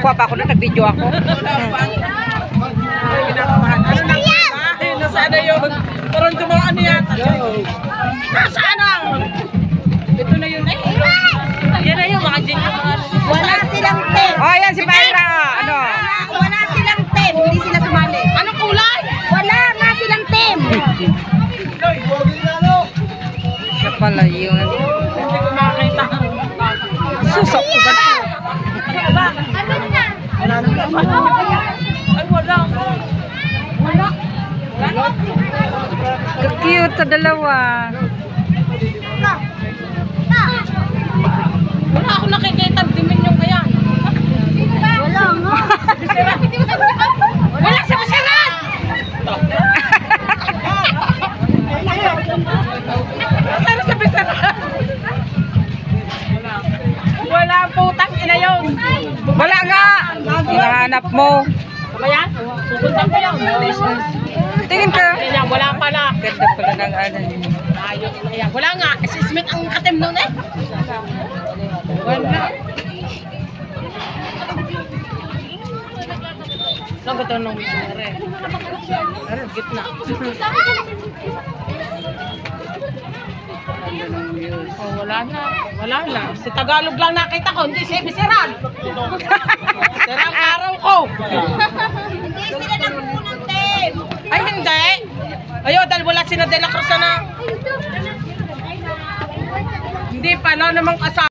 Nagwa pa ako na, nag-video ako. Nasaan na yun? Parang tumaan niya. Nasaan na? Ito na yun eh. Yan na yun, mga dyan. Wala silang team. Oh, yan si Myra. Ano? Wala silang team. Hindi sila sumali. Anong kulay? Wala nga silang team. Siya pala yun. Hindi ko makakita. Susok ko ba? Ano na? Ay, wala. Wala. Ka-cute sa dalawa. Wala ako nakikita. Dimin yung kaya. Wala nga. Wala sa masaran! Nasaan sa masaran? Wala putang ina yun. Wala nga. Hinahanap mo. Kabayan? Susundan ko yun. Tingin ka. Kaya wala pala. Ganda pala ng ano. Ayun. Ayan. Wala nga. Assessment ang katem nun eh. Wala. Saan ito nung ere? Ere, gitna. Oh, wala na. Wala na. Si Tagalog lang nakita ko. Hindi si Bisiran. Sirang araw ko. Hindi sila nagpupunang team. Ay, hindi. Ayaw, dahil wala si Nadela Cruz na. Hindi pa, wala namang kasama.